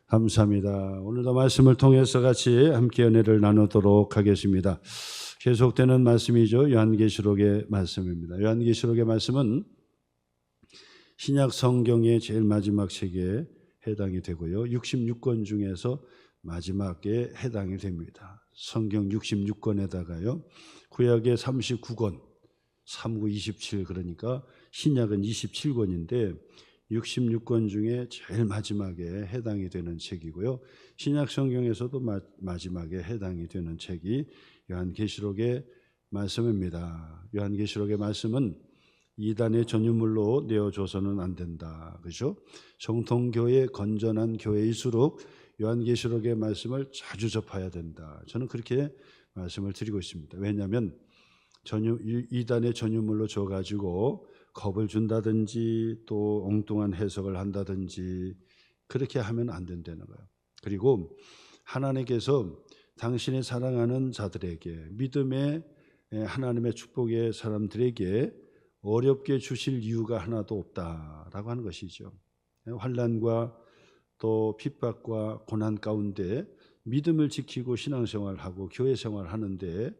감사합니다. 오늘도 말씀을 통해서 같이 함께 은혜를 나누도록 하겠습니다. 계속되는 말씀이죠. 요한계시록의 말씀입니다. 요한계시록의 말씀은 신약 성경의 제일 마지막 책에 해당이 되고요. 66권 중에서 마지막에 해당이 됩니다. 성경 66권에다가요. 구약의 39권, 39, 27 그러니까 신약은 27권인데 66권 중에 제일 마지막에 해당이 되는 책이고요. 신약 성경에서도 마지막에 해당이 되는 책이 요한계시록의 말씀입니다. 요한계시록의 말씀은 이단의 전유물로 내어줘서는 안 된다. 그렇죠? 정통교회 건전한 교회일수록 요한계시록의 말씀을 자주 접해야 된다. 저는 그렇게 말씀을 드리고 있습니다. 왜냐하면 이단의 전유물로 줘가지고 겁을 준다든지 또 엉뚱한 해석을 한다든지 그렇게 하면 안 된다는 거예요. 그리고 하나님께서 당신의 사랑하는 자들에게 믿음의 하나님의 축복의 사람들에게 어렵게 주실 이유가 하나도 없다라고 하는 것이죠. 환난과 또 핍박과 고난 가운데 믿음을 지키고 신앙생활하고 교회생활 하는데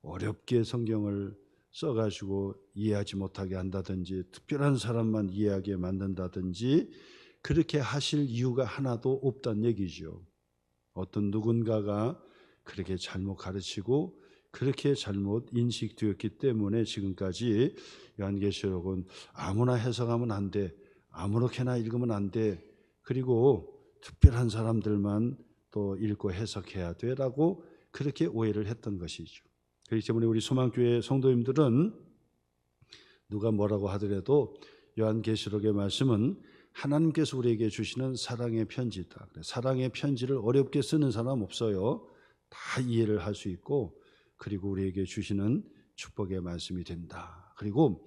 어렵게 성경을 써가지고 이해하지 못하게 한다든지 특별한 사람만 이해하게 만든다든지 그렇게 하실 이유가 하나도 없다는 얘기죠. 어떤 누군가가 그렇게 잘못 가르치고 그렇게 잘못 인식되었기 때문에 지금까지 요한계시록은 아무나 해석하면 안 돼, 아무렇게나 읽으면 안 돼, 그리고 특별한 사람들만 또 읽고 해석해야 돼라고 그렇게 오해를 했던 것이죠. 그렇기 때문에 우리 소망교회 성도님들은 누가 뭐라고 하더라도 요한계시록의 말씀은 하나님께서 우리에게 주시는 사랑의 편지다. 사랑의 편지를 어렵게 쓰는 사람 없어요. 다 이해를 할 수 있고 그리고 우리에게 주시는 축복의 말씀이 된다. 그리고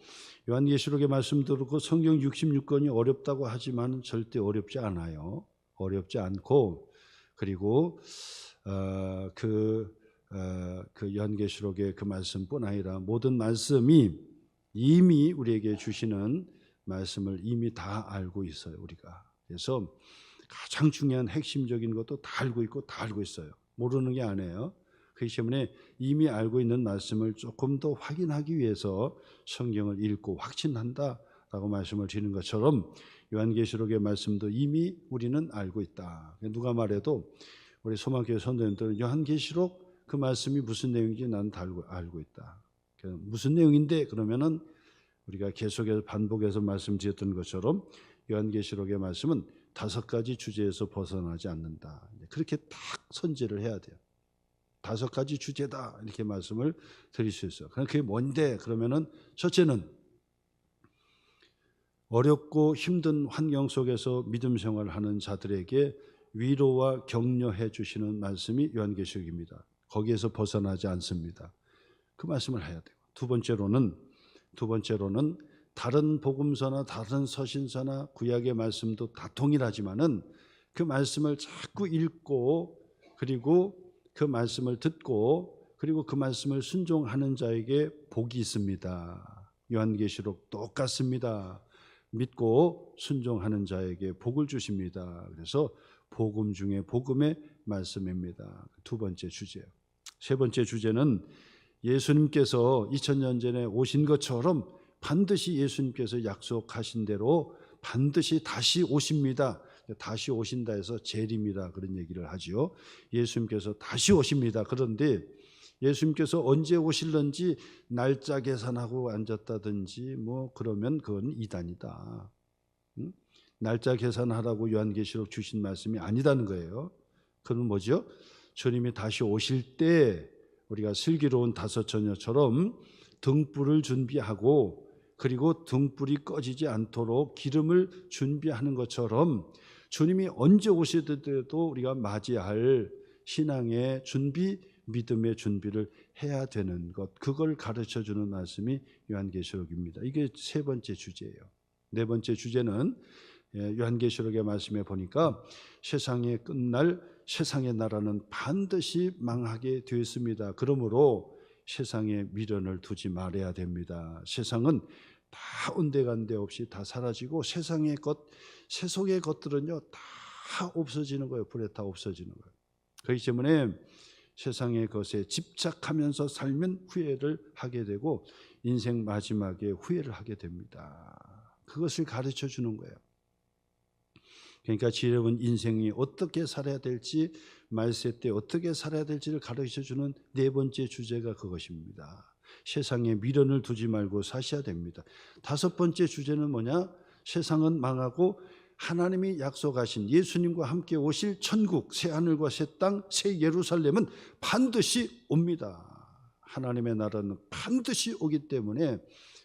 요한계시록의 말씀 듣고 성경 66권이 어렵다고 하지만 절대 어렵지 않아요. 어렵지 않고 그리고 그 요한계시록의 그 말씀뿐 아니라 모든 말씀이 이미 우리에게 주시는 말씀을 이미 다 알고 있어요. 우리가. 그래서 가장 중요한 핵심적인 것도 다 알고 있고 다 알고 있어요. 모르는 게 아니에요. 그렇기 때문에 이미 알고 있는 말씀을 조금 더 확인하기 위해서 성경을 읽고 확신한다라고 말씀을 드리는 것처럼 요한계시록의 말씀도 이미 우리는 알고 있다. 누가 말해도 우리 소망교회 선도님들은 요한계시록 그 말씀이 무슨 내용인지 나는 다 알고 있다. 무슨 내용인데 그러면은 우리가 계속해서 반복해서 말씀드렸던 것처럼 요한계시록의 말씀은 5가지 주제에서 벗어나지 않는다. 그렇게 딱 선제를 해야 돼요. 5가지 주제다 이렇게 말씀을 드릴 수 있어요. 그럼 그게 뭔데? 그러면은 첫째는 어렵고 힘든 환경 속에서 믿음 생활하는 자들에게 위로와 격려해 주시는 말씀이 요한계시록입니다. 거기에서 벗어나지 않습니다. 그 말씀을 해야 돼요. 두 번째로는 다른 복음서나 다른 서신서나 구약의 말씀도 다 동일하지만은 그 말씀을 자꾸 읽고 그리고 그 말씀을 듣고 그리고 그 말씀을 순종하는 자에게 복이 있습니다. 요한계시록 똑같습니다. 믿고 순종하는 자에게 복을 주십니다. 그래서 복음 중에 복음의 말씀입니다. 두 번째 주제예요. 세 번째 주제는 예수님께서 2000년 전에 오신 것처럼 반드시 예수님께서 약속하신 대로 반드시 다시 오십니다. 다시 오신다 해서 재림이라 그런 얘기를 하죠. 예수님께서 다시 오십니다. 그런데 예수님께서 언제 오실런지 날짜 계산하고 앉았다든지 뭐 그러면 그건 이단이다. 날짜 계산하라고 요한계시록 주신 말씀이 아니다는 거예요. 그건 뭐죠? 주님이 다시 오실 때 우리가 슬기로운 5 처녀처럼 등불을 준비하고 그리고 등불이 꺼지지 않도록 기름을 준비하는 것처럼 주님이 언제 오시더라도 우리가 맞이할 신앙의 준비, 믿음의 준비를 해야 되는 것, 그걸 가르쳐주는 말씀이 요한계시록입니다. 이게 세 번째 주제예요. 네 번째 주제는 요한계시록의 말씀에 보니까 세상의 끝날 세상의 나라는 반드시 망하게 되었습니다. 그러므로 세상에 미련을 두지 말아야 됩니다. 세상은 다 온데간데 없이 다 사라지고 세상의 것, 세속의 것들은요 다 다 없어지는 거예요. 불에 다 없어지는 거예요. 그렇기 때문에 세상의 것에 집착하면서 살면 후회를 하게 되고 인생 마지막에 후회를 하게 됩니다. 그것을 가르쳐 주는 거예요. 그러니까 지혜로운 인생이 어떻게 살아야 될지, 말세 때 어떻게 살아야 될지를 가르쳐 주는 네 번째 주제가 그것입니다. 세상에 미련을 두지 말고 사셔야 됩니다. 다섯 번째 주제는 뭐냐? 세상은 망하고 하나님이 약속하신 예수님과 함께 오실 천국, 새 하늘과 새 땅, 새 예루살렘은 반드시 옵니다. 하나님의 나라는 반드시 오기 때문에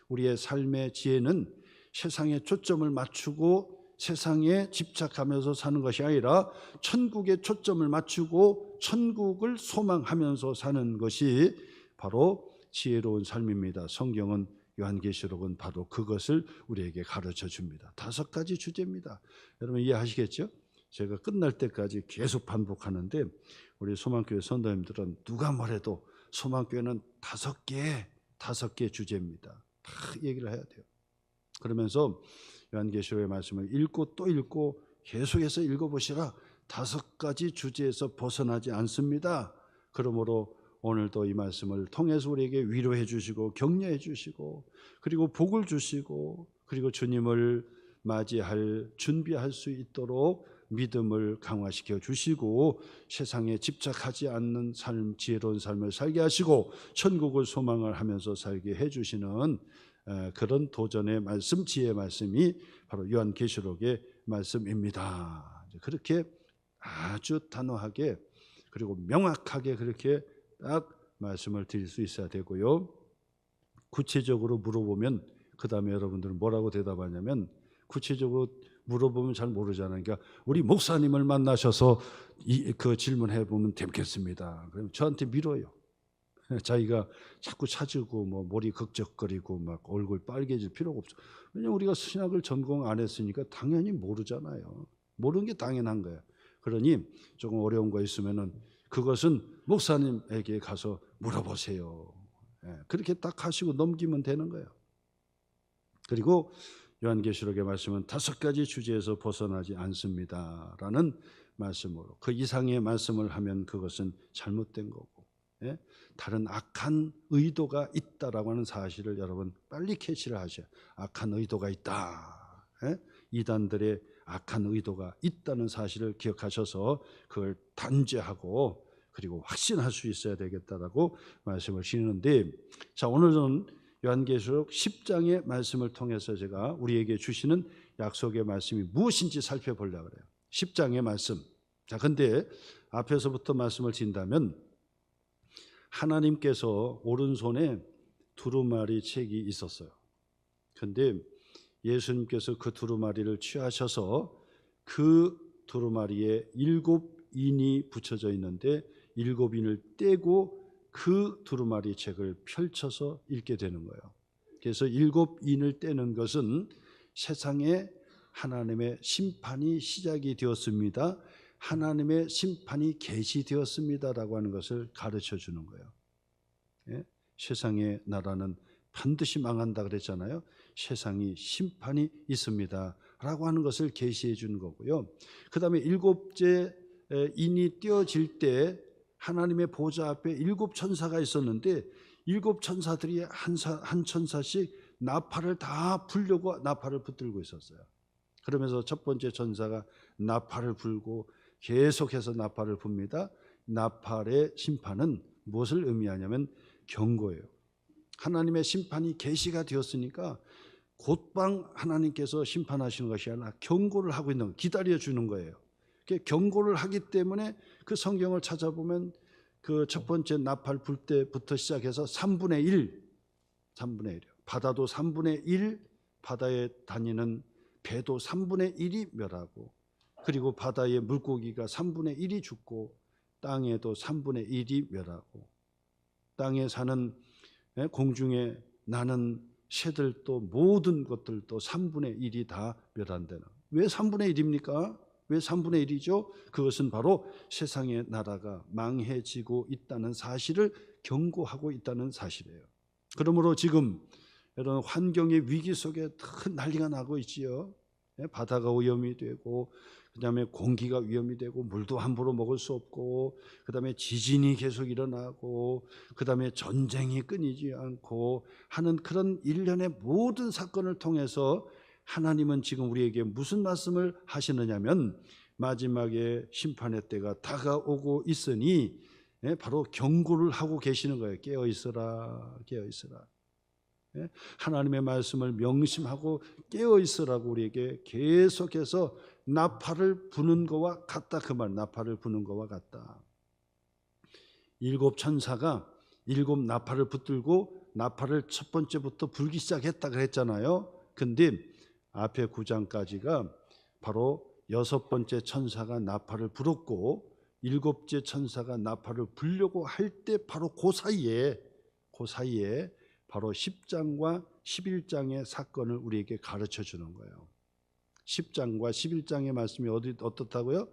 우리의 삶의 지혜는 세상에 초점을 맞추고 세상에 집착하면서 사는 것이 아니라 천국에 초점을 맞추고 천국을 소망하면서 사는 것이 바로 지혜로운 삶입니다. 성경은, 요한계시록은 바로 그것을 우리에게 가르쳐 줍니다. 다섯 가지 주제입니다. 여러분 이해하시겠죠? 제가 끝날 때까지 계속 반복하는데 우리 소망교회 선도님들은 누가 뭐래도 소망교회는 다섯 개 주제입니다. 다 얘기를 해야 돼요. 그러면서 요한계시록의 말씀을 읽고 또 읽고 계속해서 읽어보시라. 다섯 가지 주제에서 벗어나지 않습니다. 그러므로 오늘도 이 말씀을 통해서 우리에게 위로해 주시고 격려해 주시고 그리고 복을 주시고 그리고 주님을 맞이할 준비할 수 있도록 믿음을 강화시켜 주시고 세상에 집착하지 않는 삶, 지혜로운 삶을 살게 하시고 천국을 소망을 하면서 살게 해 주시는 그런 도전의 말씀, 지혜의 말씀이 바로 요한계시록의 말씀입니다. 그렇게 아주 단호하게 그리고 명확하게 그렇게 딱 말씀을 드릴 수 있어야 되고요. 구체적으로 물어보면 그 다음에 여러분들은 뭐라고 대답하냐면 구체적으로 물어보면 잘 모르잖아요. 그러니까 우리 목사님을 만나셔서 그 질문해 보면 되겠습니다. 그럼 저한테 밀어요. 자기가 자꾸 찾고 뭐 머리 극적거리고 막 얼굴 빨개질 필요가 없어. 왜냐면 우리가 신학을 전공 안 했으니까 당연히 모르잖아요. 모르는 게 당연한 거예요. 그러니 조금 어려운 거 있으면은 그것은 목사님에게 가서 물어보세요. 그렇게 딱 하시고 넘기면 되는 거예요. 그리고 요한계시록의 말씀은 다섯 가지 주제에서 벗어나지 않습니다라는 말씀으로 그 이상의 말씀을 하면 그것은 잘못된 거고 다른 악한 의도가 있다라고 하는 사실을 여러분 빨리 캐치를 하셔야. 악한 의도가 있다. 이단들의 악한 의도가 있다는 사실을 기억하셔서 그걸 단죄하고 그리고 확신할 수 있어야 되겠다라고 말씀을 드리는데, 자 오늘은 요한계시록 10장의 말씀을 통해서 제가 우리에게 주시는 약속의 말씀이 무엇인지 살펴보려고 그래요. 10장의 말씀. 자 근데 앞에서부터 말씀을 드린다면 하나님께서 오른손에 두루마리 책이 있었어요. 그런데 예수님께서 그 두루마리를 취하셔서 그 두루마리에 7인이 붙여져 있는데 7인을 떼고 그 두루마리 책을 펼쳐서 읽게 되는 거예요. 그래서 7인을 떼는 것은 세상에 하나님의 심판이 시작이 되었습니다. 하나님의 심판이 계시되었습니다라고 하는 것을 가르쳐 주는 거예요. 세상의 나라는 반드시 망한다 그랬잖아요. 세상이 심판이 있습니다 라고 하는 것을 계시해 주는 거고요. 그 다음에 7째 인이 떼어질 때 하나님의 보좌 앞에 7 천사가 있었는데 7 천사들이 한 천사씩 나팔을 다 불려고 나팔을 붙들고 있었어요. 그러면서 첫 번째 천사가 나팔을 불고 계속해서 나팔을 붑니다. 나팔의 심판은 무엇을 의미하냐면 경고예요. 하나님의 심판이 계시가 되었으니까 곧방 하나님께서 심판하시는 것이 아니라 경고를 하고 있는, 기다려주는 거예요. 경고를 하기 때문에 그 성경을 찾아보면 그 첫 번째 나팔 불 때부터 시작해서 3분의 1이요. 바다도 3분의 1, 바다에 다니는 배도 3분의 1이 멸하고 그리고 바다의 물고기가 3분의 1이 죽고 땅에도 3분의 1이 멸하고 땅에 사는 공중에 나는 새들도 모든 것들도 3분의 1이 다 멸한다는. 왜 3분의 1입니까? 왜 3분의 1이죠? 그것은 바로 세상의 나라가 망해지고 있다는 사실을 경고하고 있다는 사실이에요. 그러므로 지금 이런 환경의 위기 속에 큰 난리가 나고 있지요. 바다가 오염이 되고 그다음에 공기가 위험이 되고 물도 함부로 먹을 수 없고, 그다음에 지진이 계속 일어나고, 그다음에 전쟁이 끊이지 않고 하는 그런 일련의 모든 사건을 통해서 하나님은 지금 우리에게 무슨 말씀을 하시느냐면, 마지막에 심판의 때가 다가오고 있으니 바로 경고를 하고 계시는 거예요. 깨어 있으라, 깨어 있으라. 하나님의 말씀을 명심하고 깨어 있으라고 우리에게 계속해서 나팔을 부는 것과 같다. 그 말, 나팔을 부는 것과 같다. 일곱 천사가 일곱 나팔을 붙들고 나팔을 첫 번째부터 불기 시작했다 그랬잖아요. 근데 앞에 9장까지가 바로 여섯 번째 천사가 나팔을 불었고 일곱째 천사가 나팔을 불려고 할 때 바로 그 사이에 바로 10장과 11장의 사건을 우리에게 가르쳐 주는 거예요. 10장과 11장의 말씀이 어떻다고요?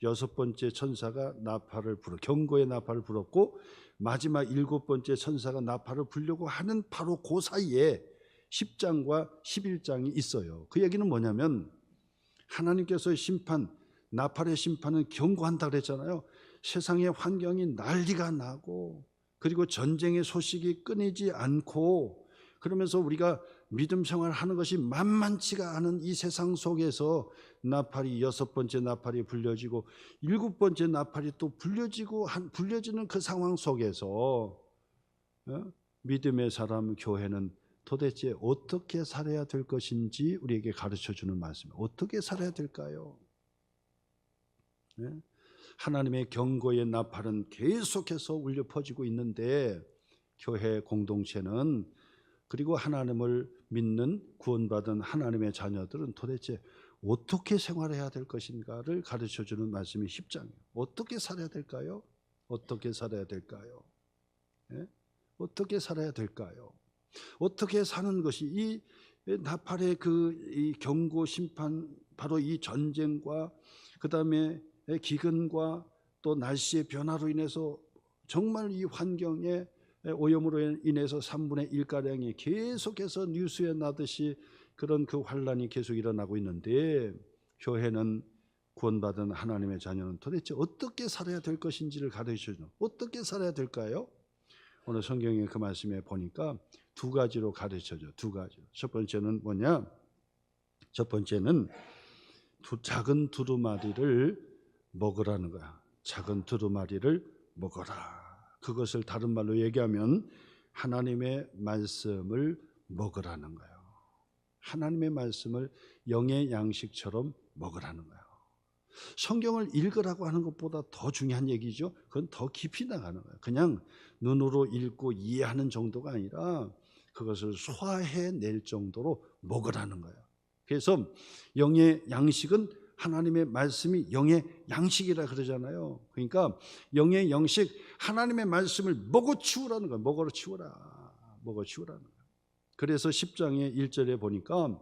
여섯 번째 천사가 나팔을 경고의 나팔을 불었고, 마지막 일곱 번째 천사가 나팔을 불려고 하는 바로 그 사이에 10장과 11장이 있어요. 그 얘기는 뭐냐면, 하나님께서의 심판, 나팔의 심판은 경고한다 그랬잖아요. 세상의 환경이 난리가 나고, 그리고 전쟁의 소식이 끊이지 않고, 그러면서 우리가 믿음 생활하는 것이 만만치가 않은 이 세상 속에서 나팔이 여섯 번째 나팔이 불려지고 일곱 번째 나팔이 또 불려지는 그 상황 속에서 믿음의 사람 교회는 도대체 어떻게 살아야 될 것인지 우리에게 가르쳐주는 말씀이에요. 어떻게 살아야 될까요? 하나님의 경고의 나팔은 계속해서 울려 퍼지고 있는데, 교회 공동체는, 그리고 하나님을 믿는 구원받은 하나님의 자녀들은 도대체 어떻게 생활해야 될 것인가를 가르쳐주는 말씀이 10장이에요. 어떻게 살아야 될까요? 어떻게 살아야 될까요? 어떻게 살아야 될까요? 어떻게 사는 것이 이 나팔의 이 경고 심판, 바로 이 전쟁과 그 다음에 기근과 또 날씨의 변화로 인해서 정말 이 환경에 오염으로 인해서 3분의 1가량이 계속해서 뉴스에 나듯이 그런 그 환란이 계속 일어나고 있는데, 교회는, 구원받은 하나님의 자녀는 도대체 어떻게 살아야 될 것인지를 가르쳐주는, 어떻게 살아야 될까요? 오늘 성경의 그 말씀에 보니까 두 가지로 가르쳐줘. 두 가지. 첫 번째는 뭐냐? 첫 번째는 작은 두루마리를 먹으라는 거야. 작은 두루마리를 먹어라. 그것을 다른 말로 얘기하면 하나님의 말씀을 먹으라는 거예요. 하나님의 말씀을 영의 양식처럼 먹으라는 거예요. 성경을 읽으라고 하는 것보다 더 중요한 얘기죠. 그건 더 깊이 나가는 거예요. 그냥 눈으로 읽고 이해하는 정도가 아니라 그것을 소화해낼 정도로 먹으라는 거예요. 그래서 영의 양식은 하나님의 말씀이 영의 양식이라 그러잖아요. 그러니까 영의 양식, 하나님의 말씀을 먹어치우라는 거예요. 먹어치우라는 거예요. 그래서 10장의 1절에 보니까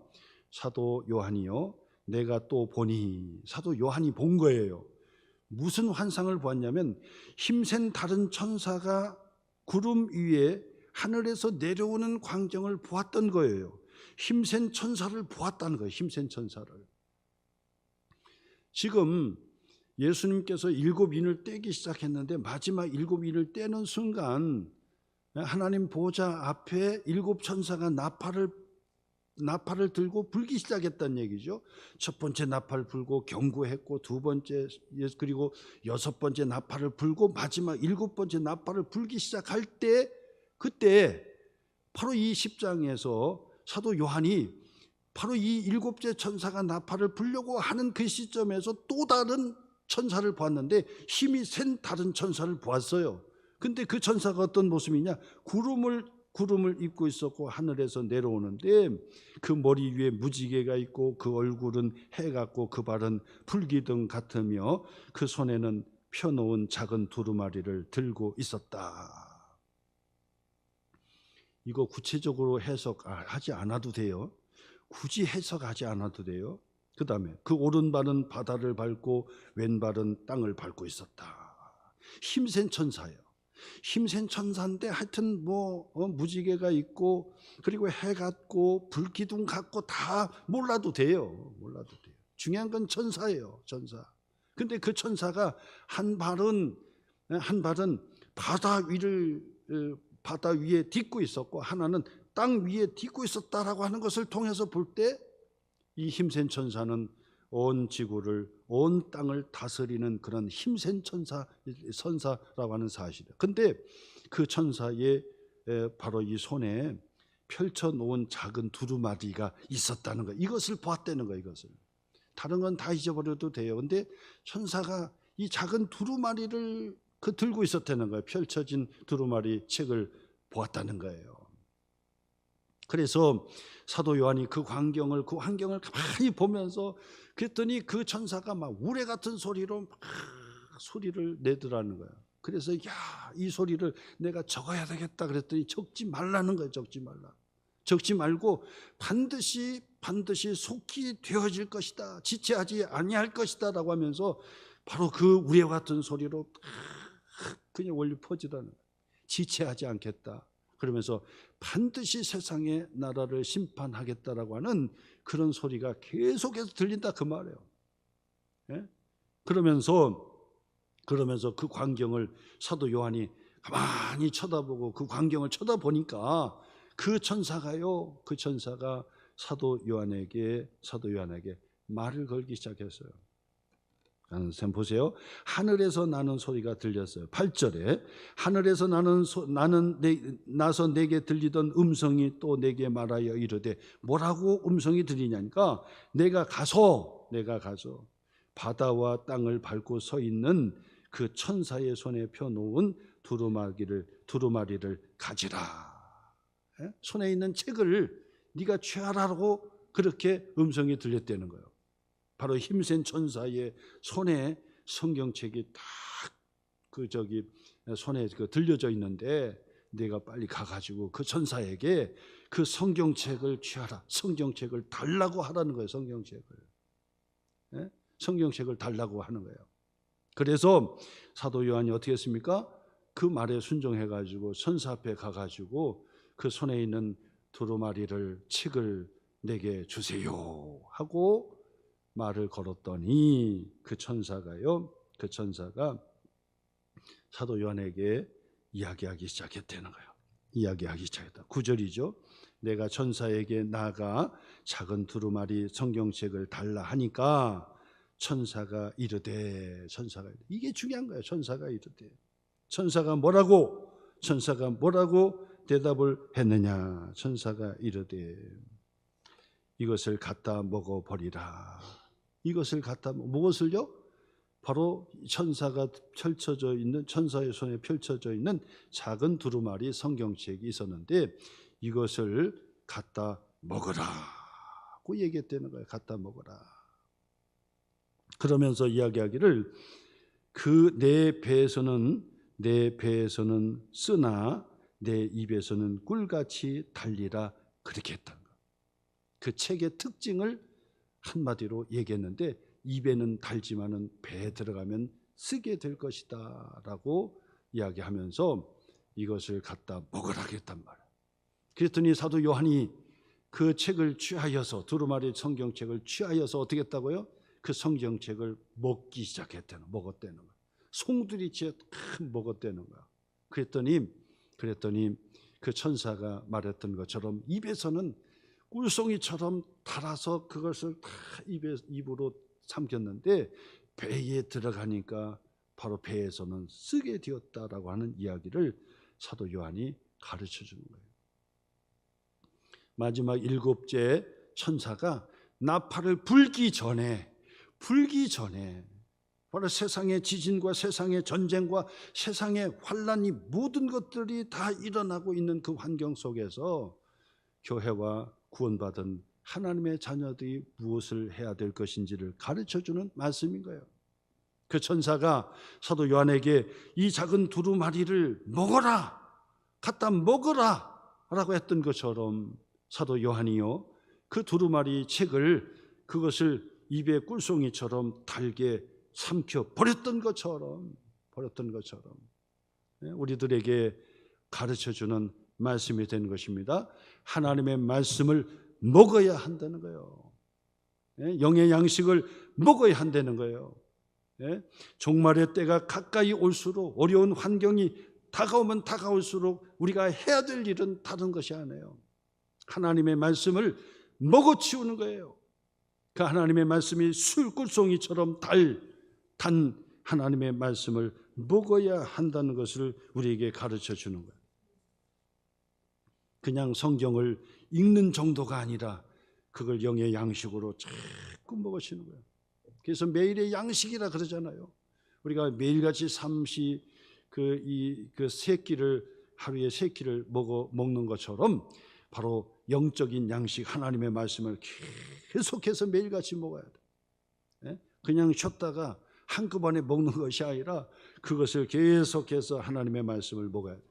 사도 요한이요, 내가 또 보니, 사도 요한이 본 거예요. 무슨 환상을 보았냐면, 힘센 다른 천사가 구름 위에 하늘에서 내려오는 광경을 보았던 거예요. 힘센 천사를 보았다는 거예요. 힘센 천사를. 지금 예수님께서 7인을 떼기 시작했는데, 마지막 7인을 떼는 순간 하나님 보좌 앞에 7천사가 나팔을 들고 불기 시작했다는 얘기죠. 첫 번째 나팔 불고 경고했고, 두 번째, 그리고 여섯 번째 나팔을 불고, 마지막 7번째 나팔을 불기 시작할 때, 그때 바로 이 10장에서 사도 요한이 바로 이 7째 천사가 나팔을 불려고 하는 그 시점에서 또 다른 천사를 보았는데, 힘이 센 다른 천사를 보았어요. 근데 그 천사가 어떤 모습이냐? 구름을 입고 있었고 하늘에서 내려오는데, 그 머리 위에 무지개가 있고 그 얼굴은 해 같고 그 발은 불기둥 같으며 그 손에는 펴놓은 작은 두루마리를 들고 있었다. 이거 구체적으로 해석하지 않아도 돼요. 굳이 해석하지 않아도 돼요. 그 다음에 그 오른발은 바다를 밟고 왼발은 땅을 밟고 있었다. 힘센 천사예요. 힘센 천사인데 하여튼 무지개가 있고, 그리고 해 같고 불기둥 같고 다 몰라도 돼요. 몰라도 돼요. 중요한 건 천사예요. 천사. 근데 그 천사가 한 발은 바다 위에 딛고 있었고 하나는 땅 위에 딛고 있었다라고 하는 것을 통해서 볼 때 이 힘센 천사는 온 지구를, 온 땅을 다스리는 그런 힘센 천사라고 하는 사실이에요. 근데 그 천사의 바로 이 손에 펼쳐놓은 작은 두루마리가 있었다는 거예요. 이것을 보았다는 거예요. 이것을. 다른 건 다 잊어버려도 돼요. 근데 천사가 이 작은 두루마리를 들고 있었다는 거예요. 펼쳐진 두루마리 책을 보았다는 거예요. 그래서 사도 요한이 그 환경을 가만히 보면서 그랬더니 그 천사가 막 우레 같은 소리로 막 소리를 내더라는 거예요. 그래서 이 소리를 내가 적어야 되겠다 그랬더니 적지 말라는 거예요. 적지 말고 반드시 속히 되어질 것이다. 지체하지 아니할 것이다 라고 하면서 바로 그 우레 같은 소리로 그냥 원리 퍼지라는 거예요. 지체하지 않겠다. 그러면서 반드시 세상의 나라를 심판하겠다라고 하는 그런 소리가 계속해서 들린다 그 말이에요. 예? 그러면서 그 광경을 사도 요한이 가만히 쳐다보고 그 광경을 쳐다보니까 그 천사가 사도 요한에게 말을 걸기 시작했어요. 선 보세요. 하늘에서 나는 소리가 들렸어요. 8절에 하늘에서 나서 내게 들리던 음성이 또 내게 말하여 이르되, 뭐라고 음성이 들리냐니까 내가 가서 바다와 땅을 밟고 서 있는 그 천사의 손에 펴놓은 두루마리를 가지라. 손에 있는 책을 네가 취하라고 그렇게 음성이 들렸다는 거예요. 바로 힘센 천사의 손에 성경책이 딱 손에 들려져 있는데 내가 빨리 가가지고 그 천사에게 그 성경책을 취하라. 성경책을 달라고 하라는 거예요. 성경책을 달라고 하는 거예요. 그래서 사도 요한이 어떻게 했습니까? 그 말에 순종해가지고 천사 앞에 가가지고 그 손에 있는 두루마리를 책을 내게 주세요 하고 말을 걸었더니 그 천사가 사도 요한에게 이야기하기 시작했다는 거예요. 9절이죠. 내가 천사에게 나아가 작은 두루마리 성경책을 달라 하니까 천사가 이르되 이게 중요한 거예요. 천사가 뭐라고 대답을 했느냐? 천사가 이르되 이것을 갖다 먹어버리라. 무엇을요? 바로 천사의 손에 펼쳐져 있는 작은 두루마리 성경책이 있었는데 이것을 갖다 먹으라고 얘기했다는 거예요. 갖다 먹어라. 그러면서 이야기하기를 내 배에서는 쓰나 내 입에서는 꿀같이 달리라 그렇게 했다는 거예요. 그 책의 특징을 한마디로 얘기했는데 입에는 달지만은 배에 들어가면 쓰게 될 것이다 라고 이야기하면서 이것을 갖다 먹으라겠단 말이에요. 그랬더니 사도 요한이 그 책을 취하여서 두루마리 성경책을 취하여서 어떻게 했다고요? 그 성경책을 먹었다는 거예요. 송두리째 먹었다는 거예요. 그랬더니 그 천사가 말했던 것처럼 입에서는 꿀송이처럼 달아서 그것을 다 입으로 삼켰는데 배에 들어가니까 바로 배에서는 쓰게 되었다라고 하는 이야기를 사도 요한이 가르쳐 주는 거예요. 마지막 7째 천사가 나팔을 불기 전에 바로 세상의 지진과 세상의 전쟁과 세상의 환란이 모든 것들이 다 일어나고 있는 그 환경 속에서 교회와 구원받은 하나님의 자녀들이 무엇을 해야 될 것인지를 가르쳐주는 말씀인 거예요. 그 천사가 사도 요한에게 이 작은 두루마리를 먹어라, 갖다 먹어라 라고 했던 것처럼 사도 요한이요 그 두루마리 책을 그것을 입에 꿀송이처럼 달게 삼켜 버렸던 것처럼 우리들에게 가르쳐주는 말씀이 된 것입니다. 하나님의 말씀을 먹어야 한다는 거예요. 영의 양식을 먹어야 한다는 거예요. 종말의 때가 가까이 올수록, 어려운 환경이 다가오면 다가올수록 우리가 해야 될 일은 다른 것이 아니에요. 하나님의 말씀을 먹어치우는 거예요. 그 하나님의 말씀이 술꿀송이처럼 단 하나님의 말씀을 먹어야 한다는 것을 우리에게 가르쳐 주는 거예요. 그냥 성경을 읽는 정도가 아니라 그걸 영의 양식으로 자꾸 먹으시는 거예요. 그래서 매일의 양식이라 그러잖아요. 우리가 매일같이 세 끼를, 하루에 3끼를 먹는 것처럼 바로 영적인 양식, 하나님의 말씀을 계속해서 매일같이 먹어야 돼. 그냥 쉬었다가 한꺼번에 먹는 것이 아니라 그것을 계속해서 하나님의 말씀을 먹어야 돼.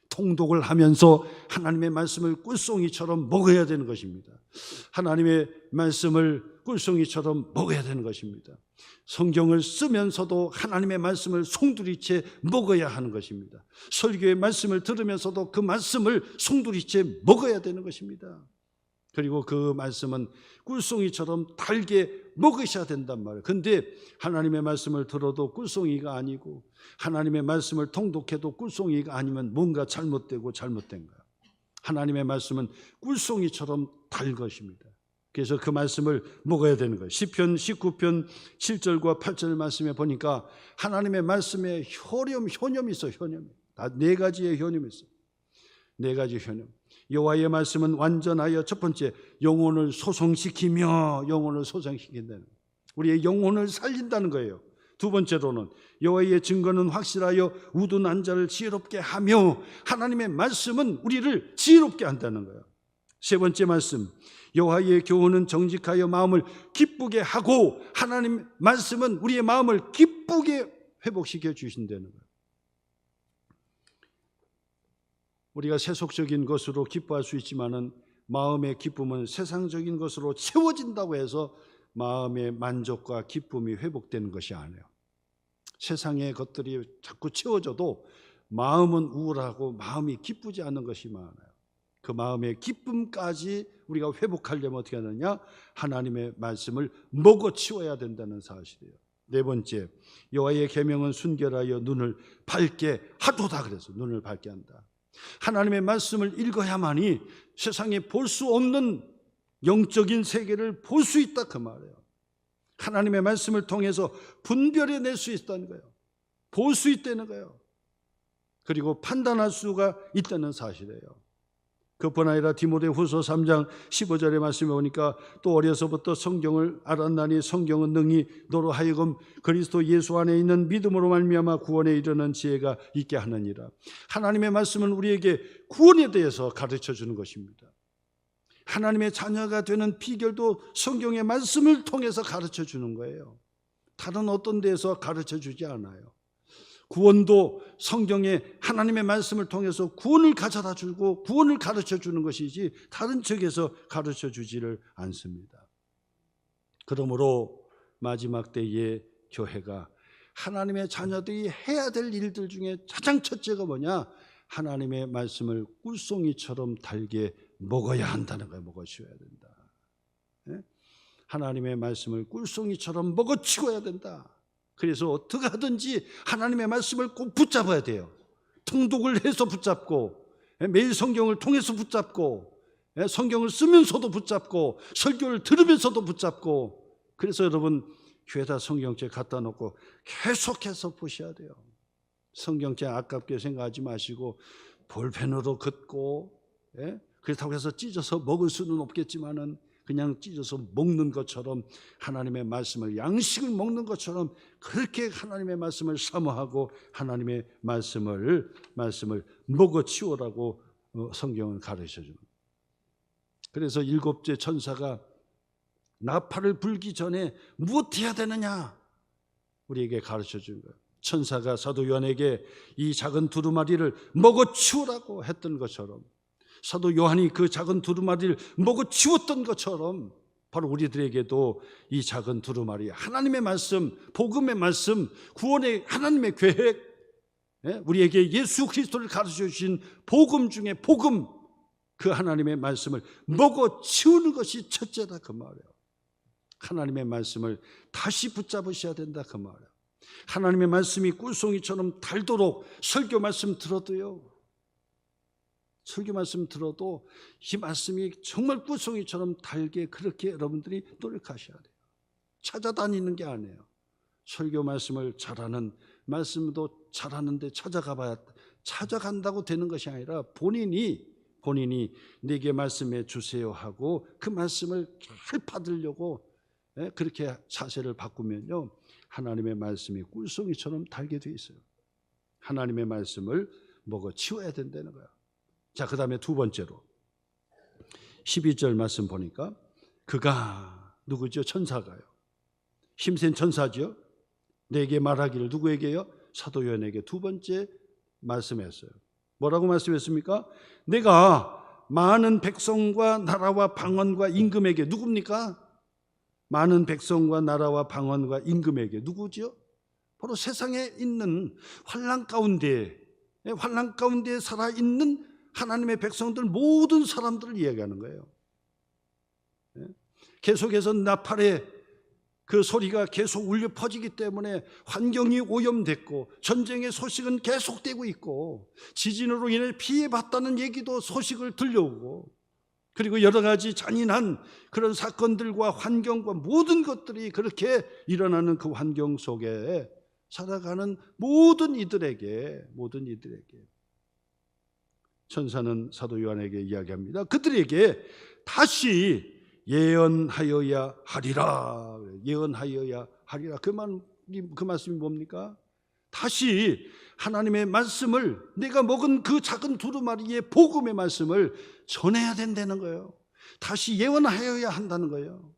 통독을 하면서 하나님의 말씀을 꿀송이처럼 먹어야 되는 것입니다. 하나님의 말씀을 꿀송이처럼 먹어야 되는 것입니다. 성경을 쓰면서도 하나님의 말씀을 송두리째 먹어야 하는 것입니다. 설교의 말씀을 들으면서도 그 말씀을 송두리째 먹어야 되는 것입니다. 그리고 그 말씀은 꿀송이처럼 달게 먹으셔야 된단 말이에요. 그런데 하나님의 말씀을 들어도 꿀송이가 아니고 하나님의 말씀을 통독해도 꿀송이가 아니면 뭔가 잘못되고 잘못된 거예요. 하나님의 말씀은 꿀송이처럼 달 것입니다. 그래서 그 말씀을 먹어야 되는 거예요. 시편 19편 7절과 8절 말씀에 보니까 하나님의 말씀에 효념이 있어요. 효념이. 다 4가지의 효념이 있어요. 4가지 효념. 여호와의 말씀은 완전하여, 첫 번째, 영혼을 소성시키며, 영혼을 소성시킨다는 거예요. 우리의 영혼을 살린다는 거예요. 두 번째로는 여호와의 증거는 확실하여 우둔한 자를 지혜롭게 하며, 하나님의 말씀은 우리를 지혜롭게 한다는 거예요. 세 번째 말씀, 여호와의 교훈은 정직하여 마음을 기쁘게 하고, 하나님 말씀은 우리의 마음을 기쁘게 회복시켜 주신다는 거예요. 우리가 세속적인 것으로 기뻐할 수 있지만은 마음의 기쁨은 세상적인 것으로 채워진다고 해서 마음의 만족과 기쁨이 회복되는 것이 아니에요. 세상의 것들이 자꾸 채워져도 마음은 우울하고 마음이 기쁘지 않는 것이 많아요. 그 마음의 기쁨까지 우리가 회복하려면 어떻게 하느냐? 하나님의 말씀을 먹어치워야 된다는 사실이에요. 네 번째, 여호와의 계명은 순결하여 눈을 밝게 하도다. 그래서 눈을 밝게 한다. 하나님의 말씀을 읽어야만이 세상에 볼 수 없는 영적인 세계를 볼 수 있다, 그 말이에요. 하나님의 말씀을 통해서 분별해낼 수 있다는 거예요. 볼 수 있다는 거예요. 그리고 판단할 수가 있다는 사실이에요. 그뿐 아니라 디모데후서 3장 15절의 말씀에 보니까 또 어려서부터 성경을 알았나니 성경은 능히 너로 하여금 그리스도 예수 안에 있는 믿음으로 말미암아 구원에 이르는 지혜가 있게 하느니라. 하나님의 말씀은 우리에게 구원에 대해서 가르쳐 주는 것입니다. 하나님의 자녀가 되는 비결도 성경의 말씀을 통해서 가르쳐 주는 거예요. 다른 어떤 데에서 가르쳐 주지 않아요. 구원도 성경의 하나님의 말씀을 통해서 구원을 가져다 주고 구원을 가르쳐 주는 것이지 다른 쪽에서 가르쳐 주지를 않습니다. 그러므로 마지막 때의 교회가 하나님의 자녀들이 해야 될 일들 중에 가장 첫째가 뭐냐? 하나님의 말씀을 꿀송이처럼 달게 먹어야 한다는 거예요. 먹어치워야 된다. 하나님의 말씀을 꿀송이처럼 먹어치워야 된다. 그래서 어떻게 하든지 하나님의 말씀을 꼭 붙잡아야 돼요. 통독을 해서 붙잡고, 매일 성경을 통해서 붙잡고, 성경을 쓰면서도 붙잡고, 설교를 들으면서도 붙잡고. 그래서 여러분 교회에다 성경책 갖다 놓고 계속해서 보셔야 돼요. 성경책 아깝게 생각하지 마시고 볼펜으로 긋고, 그렇다고 해서 찢어서 먹을 수는 없겠지만은 그냥 찢어서 먹는 것처럼 하나님의 말씀을, 양식을 먹는 것처럼 그렇게 하나님의 말씀을 사모하고 하나님의 말씀을 먹어치우라고 성경은 가르쳐 줍니다. 그래서 7째 천사가 나팔을 불기 전에 무엇해야 되느냐 우리에게 가르쳐 준 거예요. 천사가 사도 요한에게 이 작은 두루마리를 먹어치우라고 했던 것처럼, 사도 요한이 그 작은 두루마리를 먹어치웠던 것처럼 바로 우리들에게도 이 작은 두루마리, 하나님의 말씀, 복음의 말씀, 구원의 하나님의 계획, 우리에게 예수 그리스도를 가르쳐 주신 복음 중에 복음, 그 하나님의 말씀을 먹어치우는 것이 첫째다, 그 말이에요. 하나님의 말씀을 다시 붙잡으셔야 된다 그 말이에요. 하나님의 말씀이 꿀송이처럼 달도록 설교 말씀 들어도요, 설교 말씀 들어도 이 말씀이 정말 꿀송이처럼 달게 그렇게 여러분들이 노력하셔야 돼요. 찾아다니는 게 아니에요. 설교 말씀을 잘하는, 말씀도 잘하는데 찾아간다고 되는 것이 아니라 본인이 내게 말씀해 주세요 하고 그 말씀을 잘 받으려고 그렇게 자세를 바꾸면요, 하나님의 말씀이 꿀송이처럼 달게 돼 있어요. 하나님의 말씀을 먹어 치워야 된다는 거야. 자, 그 다음에 두 번째로 12절 말씀 보니까 그가 누구죠? 천사가요. 힘센 천사죠. 내게 말하기를, 누구에게요? 사도 요한에게 두 번째 말씀했어요. 뭐라고 말씀했습니까? 내가 많은 백성과 나라와 방언과 임금에게, 누굽니까? 많은 백성과 나라와 방언과 임금에게, 누구죠? 바로 세상에 있는 환난 가운데 살아있는 하나님의 백성들, 모든 사람들을 이야기하는 거예요. 계속해서 나팔의 그 소리가 계속 울려 퍼지기 때문에 환경이 오염됐고 전쟁의 소식은 계속되고 있고 지진으로 인해 피해봤다는 얘기도 소식을 들려오고, 그리고 여러 가지 잔인한 그런 사건들과 환경과 모든 것들이 그렇게 일어나는 그 환경 속에 살아가는 모든 이들에게 천사는 사도 요한에게 이야기합니다. 그들에게 다시 예언하여야 하리라. 예언하여야 하리라. 그 말씀이 뭡니까? 다시 하나님의 말씀을, 내가 먹은 그 작은 두루마리의 복음의 말씀을 전해야 된다는 거예요. 다시 예언하여야 한다는 거예요.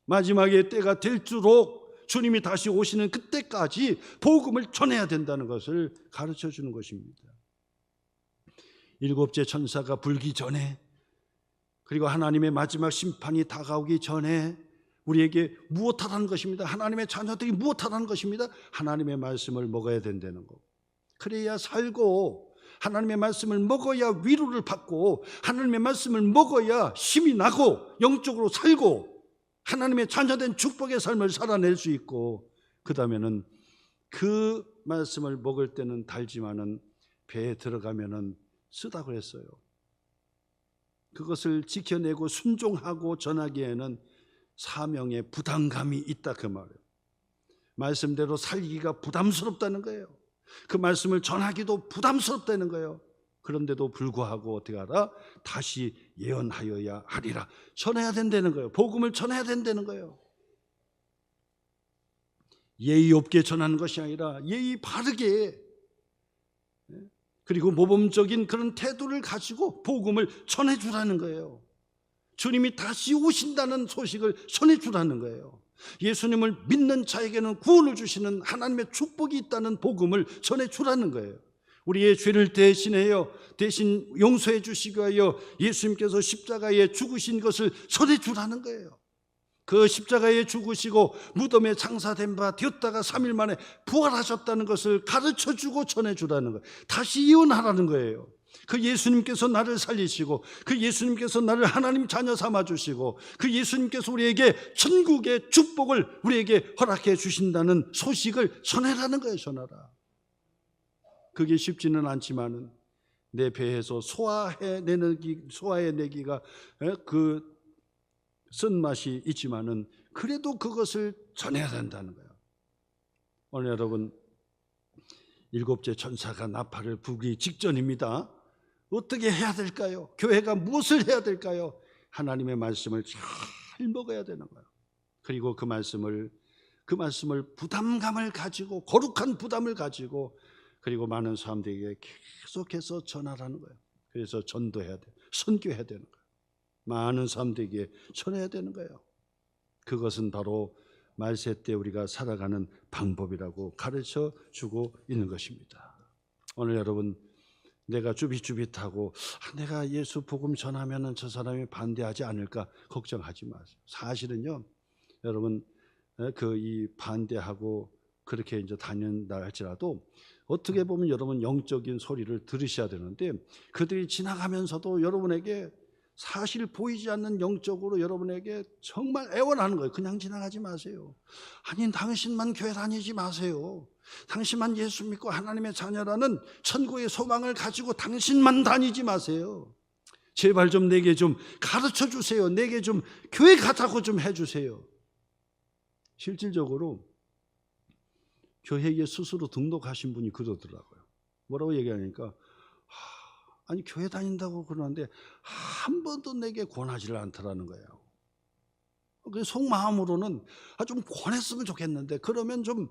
마지막에 때가 될수록 주님이 다시 오시는 그때까지 복음을 전해야 된다는 것을 가르쳐 주는 것입니다. 일곱째 천사가 불기 전에, 그리고 하나님의 마지막 심판이 다가오기 전에 우리에게 무엇하라는 것입니다. 하나님의 자녀들이 무엇하라는 것입니다. 하나님의 말씀을 먹어야 된다는 거. 그래야 살고, 하나님의 말씀을 먹어야 위로를 받고, 하나님의 말씀을 먹어야 힘이 나고 영적으로 살고 하나님의 자녀된 축복의 삶을 살아낼 수 있고, 그 다음에는 그 말씀을 먹을 때는 달지만은 배에 들어가면은 쓰다고 했어요. 그것을 지켜내고 순종하고 전하기에는 사명의 부담감이 있다 그 말이에요. 말씀대로 살기가 부담스럽다는 거예요. 그 말씀을 전하기도 부담스럽다는 거예요. 그런데도 불구하고 어떻게 하라? 다시 예언하여야 하리라. 전해야 된다는 거예요. 복음을 전해야 된다는 거예요. 예의 없게 전하는 것이 아니라 예의 바르게, 그리고 모범적인 그런 태도를 가지고 복음을 전해주라는 거예요. 주님이 다시 오신다는 소식을 전해주라는 거예요. 예수님을 믿는 자에게는 구원을 주시는 하나님의 축복이 있다는 복음을 전해주라는 거예요. 우리의 죄를 대신 용서해 주시기 위하여 예수님께서 십자가에 죽으신 것을 전해주라는 거예요. 그 십자가에 죽으시고 무덤에 장사된 바 되었다가 3일 만에 부활하셨다는 것을 가르쳐주고 전해주라는 거예요. 다시 예언하라는 거예요. 그 예수님께서 나를 살리시고, 그 예수님께서 나를 하나님 자녀 삼아주시고, 그 예수님께서 우리에게 천국의 축복을 우리에게 허락해 주신다는 소식을 전해라는 거예요. 전하라. 그게 쉽지는 않지만은 내 배에서 소화해내기가 그 쓴맛이 있지만은 그래도 그것을 전해야 된다는 거예요. 오늘 여러분, 일곱째 천사가 나팔을 불기 직전입니다. 어떻게 해야 될까요? 교회가 무엇을 해야 될까요? 하나님의 말씀을 잘 먹어야 되는 거예요. 그리고 그 말씀을 부담감을 가지고, 거룩한 부담을 가지고, 그리고 많은 사람들에게 계속해서 전하라는 거예요. 그래서 전도해야 돼요. 선교해야 되는 거예요. 많은 사람들에게 전해야 되는 거예요. 그것은 바로 말세 때 우리가 살아가는 방법이라고 가르쳐 주고 있는 것입니다. 오늘 여러분, 내가 쭈빗쭈빗하고 내가 예수 복음 전하면 저 사람이 반대하지 않을까 걱정하지 마세요. 사실은요, 여러분, 그 이 반대하고 그렇게 이제 다닌다 할지라도 어떻게 보면 여러분 영적인 소리를 들으셔야 되는데, 그들이 지나가면서도 여러분에게 사실 보이지 않는 영적으로 여러분에게 정말 애원하는 거예요. 그냥 지나가지 마세요. 아니, 당신만 교회 다니지 마세요. 당신만 예수 믿고 하나님의 자녀라는 천국의 소망을 가지고 당신만 다니지 마세요. 제발 좀 내게 좀 가르쳐 주세요. 내게 좀 교회 가자고 좀 해주세요. 실질적으로 교회에 스스로 등록하신 분이 그러더라고요. 뭐라고 얘기하니까 아니 교회 다닌다고 그러는데 한 번도 내게 권하지를 않더라는 거예요. 그 속마음으로는 좀 권했으면 좋겠는데 그러면 좀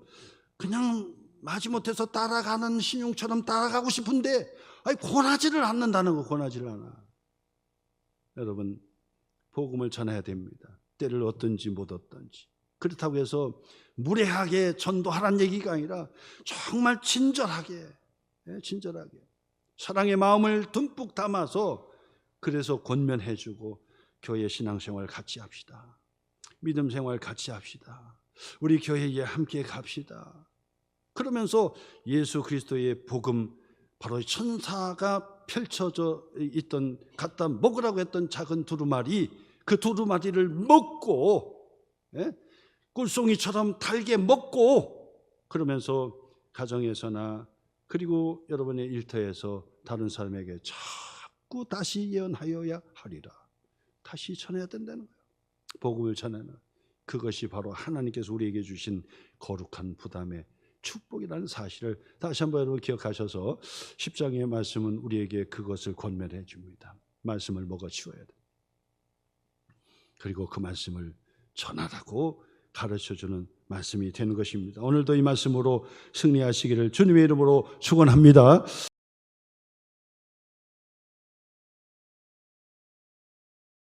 그냥 마지못해서 따라가는 신용처럼 따라가고 싶은데 아니 권하지를 않는다는 거. 권하지를 않아. 여러분 복음을 전해야 됩니다. 때를 얻든지 못 얻든지. 그렇다고 해서 무례하게 전도하라는 얘기가 아니라 정말 친절하게 사랑의 마음을 듬뿍 담아서 그래서 권면해주고 교회 신앙생활 같이 합시다. 믿음 생활 같이 합시다. 우리 교회에 함께 갑시다. 그러면서 예수 그리스도의 복음, 바로 천사가 펼쳐져 있던 갖다 먹으라고 했던 작은 두루마리, 그 두루마리를 먹고 꿀송이처럼 달게 먹고 그러면서 가정에서나 그리고 여러분의 일터에서 다른 사람에게 자꾸 다시 예언하여야 하리라. 다시 전해야 된다는 거예요. 복음을 전하는 그것이 바로 하나님께서 우리에게 주신 거룩한 부담의 축복이라는 사실을 다시 한번 여러분 기억하셔서 10장의 말씀은 우리에게 그것을 권면해 줍니다. 말씀을 먹어치워야 돼. 그리고 그 말씀을 전하라고 가르쳐주는 말씀이 되는 것입니다. 오늘도 이 말씀으로 승리하시기를 주님의 이름으로 축원합니다.